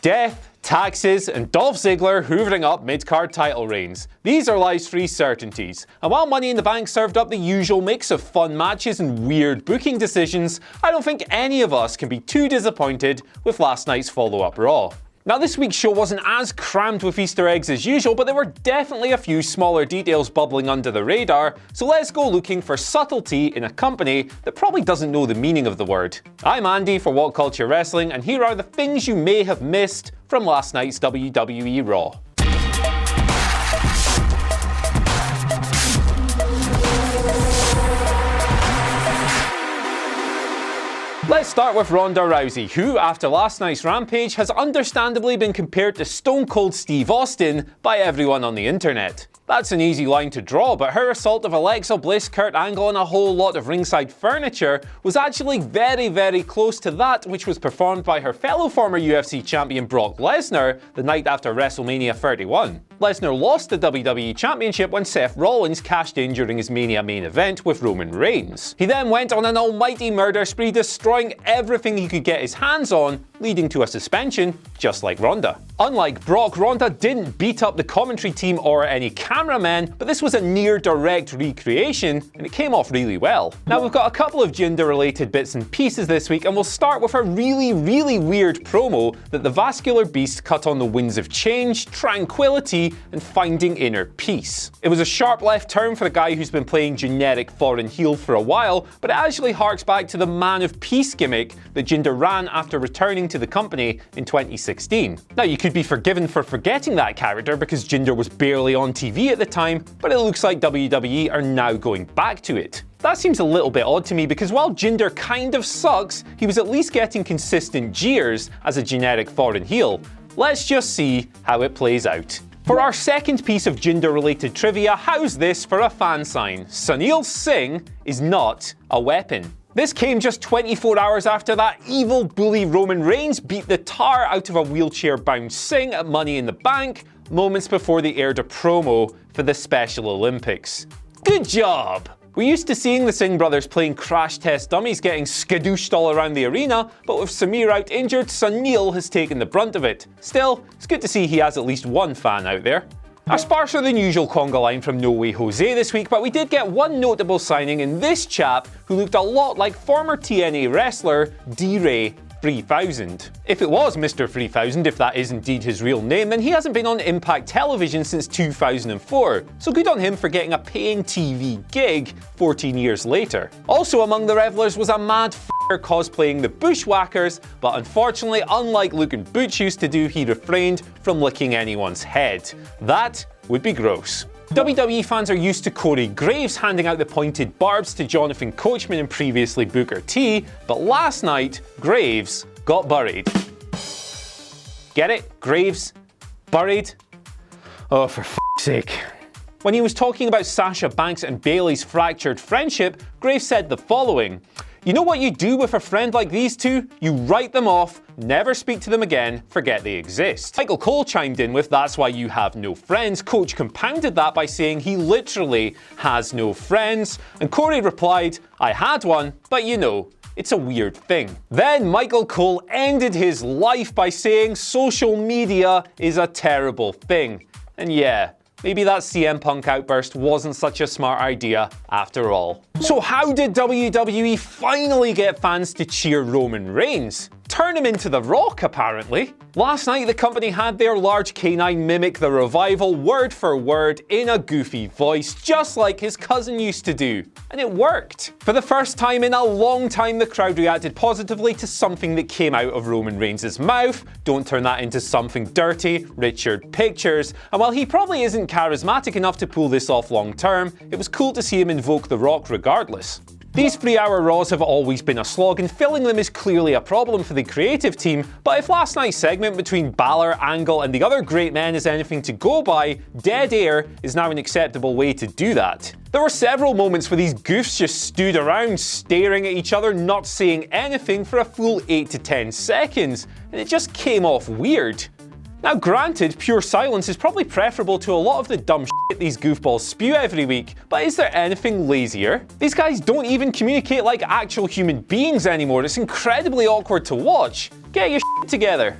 Death, taxes, and Dolph Ziggler hoovering up mid-card title reigns. These are life's three certainties. And while Money in the Bank served up the usual mix of fun matches and weird booking decisions, I don't think any of us can be too disappointed with last night's follow-up Raw. Now, this week's show wasn't as crammed with Easter eggs as usual, but there were definitely a few smaller details bubbling under the radar, so let's go looking for subtlety in a company that probably doesn't know the meaning of the word. I'm Andy for What Culture Wrestling, and here are the things you may have missed from last night's WWE Raw. Let's start with Ronda Rousey, who, after last night's Rampage, has understandably been compared to Stone Cold Steve Austin by everyone on the internet. That's an easy line to draw, but her assault of Alexa Bliss, Kurt Angle, and a whole lot of ringside furniture was actually very close to that which was performed by her fellow former UFC champion Brock Lesnar the night after WrestleMania 31. Lesnar lost the WWE Championship when Seth Rollins cashed in during his Mania main event with Roman Reigns. He then went on an almighty murder spree, destroying everything he could get his hands on, leading to a suspension, just like Ronda. Unlike Brock, Ronda didn't beat up the commentary team or any cameramen, but this was a near direct recreation, and it came off really well. Now, we've got a couple of Jinder related bits and pieces this week, and we'll start with a really weird promo that the Vascular Beast cut on the winds of change, tranquility, and finding inner peace. It was a sharp left turn for the guy who's been playing generic foreign heel for a while, but it actually harks back to the Man of Peace gimmick that Jinder ran after returning to the company in 2016. Now, you could be forgiven for forgetting that character because Jinder was barely on TV at the time, but it looks like WWE are now going back to it. That seems a little bit odd to me because while Jinder kind of sucks, he was at least getting consistent jeers as a generic foreign heel. Let's just see how it plays out. For our second piece of Jinder-related trivia, how's this for a fan sign? Sunil Singh is not a weapon. This came just 24 hours after that evil bully Roman Reigns beat the tar out of a wheelchair-bound Singh at Money in the Bank, moments before they aired a promo for the Special Olympics. Good job! We're used to seeing the Singh brothers playing crash test dummies getting skadooshed all around the arena, but with Samir out injured, Sunil has taken the brunt of it. Still, it's good to see he has at least one fan out there. A sparser than usual conga line from No Way Jose this week, but we did get one notable signing in this chap who looked a lot like former TNA wrestler D-Ray 3000. If it was Mr. 3000, if that is indeed his real name, then he hasn't been on Impact Television since 2004, so good on him for getting a paying TV gig 14 years later. Also among the revelers was a mad f***er cosplaying the Bushwhackers, but unfortunately, unlike Luke and Butch used to do, he refrained from licking anyone's head. That would be gross. WWE fans are used to Corey Graves handing out the pointed barbs to Jonathan Coachman and previously Booker T, but last night, Graves got buried. Get it? Graves? Buried? Oh, for f***'s sake. When he was talking about Sasha Banks and Bayley's fractured friendship, Graves said the following: "You know what you do with a friend like these two? You write them off, never speak to them again, forget they exist." Michael Cole chimed in with "That's why you have no friends." Coach compounded that by saying he literally has no friends, and Corey replied, "I had one, but you know, it's a weird thing." Then Michael Cole ended his life by saying social media is a terrible thing. And yeah, maybe that CM Punk outburst wasn't such a smart idea after all. So how did WWE finally get fans to cheer Roman Reigns? Turn him into The Rock, apparently. Last night, the company had their large canine mimic the Revival word for word in a goofy voice, just like his cousin used to do. And it worked. For the first time in a long time, the crowd reacted positively to something that came out of Roman Reigns' mouth. Don't turn that into something dirty, Richard Pictures. And while he probably isn't charismatic enough to pull this off long term, it was cool to see him invoke The Rock regardless. These 3-hour Raws have always been a slog, and filling them is clearly a problem for the creative team, but if last night's segment between Balor, Angle, and the other great men is anything to go by, dead air is now an acceptable way to do that. There were several moments where these goofs just stood around staring at each other, not saying anything for a full 8 to 10 seconds, and it just came off weird. Now granted, pure silence is probably preferable to a lot of the dumb shit these goofballs spew every week, but is there anything lazier? These guys don't even communicate like actual human beings anymore. It's incredibly awkward to watch. Get your shit together.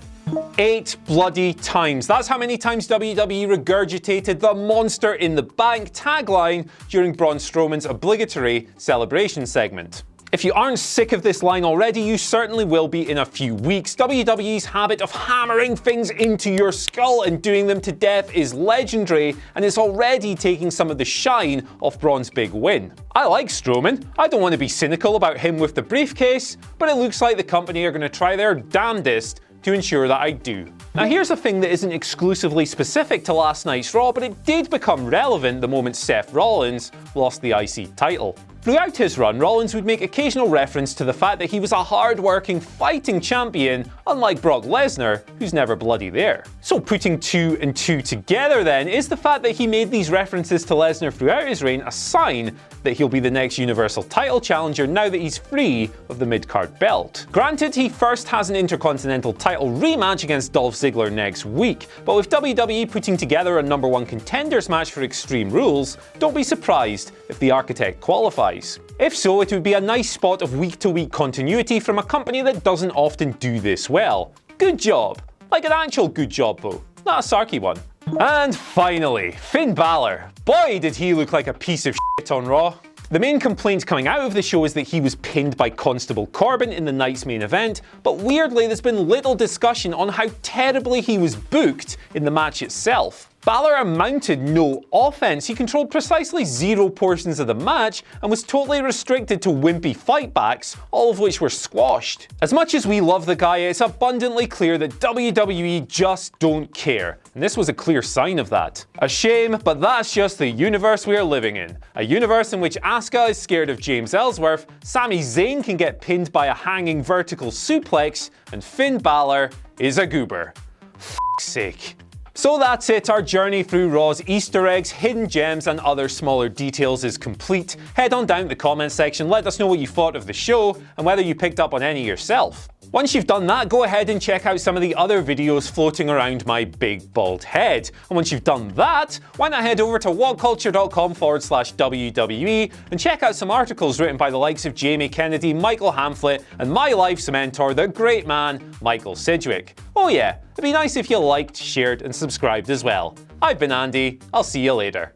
8 bloody times. That's how many times WWE regurgitated the Monster in the Bank tagline during Braun Strowman's obligatory celebration segment. If you aren't sick of this line already, you certainly will be in a few weeks. WWE's habit of hammering things into your skull and doing them to death is legendary, and it's already taking some of the shine off Braun's big win. I like Strowman. I don't want to be cynical about him with the briefcase, but it looks like the company are going to try their damnedest to ensure that I do. Now here's a thing that isn't exclusively specific to last night's Raw, but it did become relevant the moment Seth Rollins lost the IC title. Throughout his run, Rollins would make occasional reference to the fact that he was a hard-working, fighting champion, unlike Brock Lesnar, who's never bloody there. So putting 2 and 2 together then, is the fact that he made these references to Lesnar throughout his reign a sign that he'll be the next Universal title challenger now that he's free of the mid-card belt. Granted, he first has an Intercontinental title rematch against Dolph Ziggler next week, but with WWE putting together a #1 contenders match for Extreme Rules, don't be surprised if the Architect qualifies. If so, it would be a nice spot of week-to-week continuity from a company that doesn't often do this well. Good job. Like an actual good job though, not a sarky one. And finally, Finn Balor. Boy, did he look like a piece of shit on Raw. The main complaint coming out of the show is that he was pinned by Constable Corbin in the night's main event, but weirdly there's been little discussion on how terribly he was booked in the match itself. Balor mounted no offense. He controlled precisely 0 portions of the match and was totally restricted to wimpy fightbacks, all of which were squashed. As much as we love the guy, it's abundantly clear that WWE just don't care, and this was a clear sign of that. A shame, but that's just the universe we are living in. A universe in which Asuka is scared of James Ellsworth, Sami Zayn can get pinned by a hanging vertical suplex, and Finn Balor is a goober. F***'s sake. So that's it, our journey through Raw's Easter eggs, hidden gems and other smaller details is complete. Head on down to the comments section, let us know what you thought of the show and whether you picked up on any yourself. Once you've done that, go ahead and check out some of the other videos floating around my big bald head. And once you've done that, why not head over to whatculture.com/WWE and check out some articles written by the likes of Jamie Kennedy, Michael Hamflett, and my life's mentor, the great man, Michael Sidgwick. Oh yeah, it'd be nice if you liked, shared, and subscribed as well. I've been Andy, I'll see you later.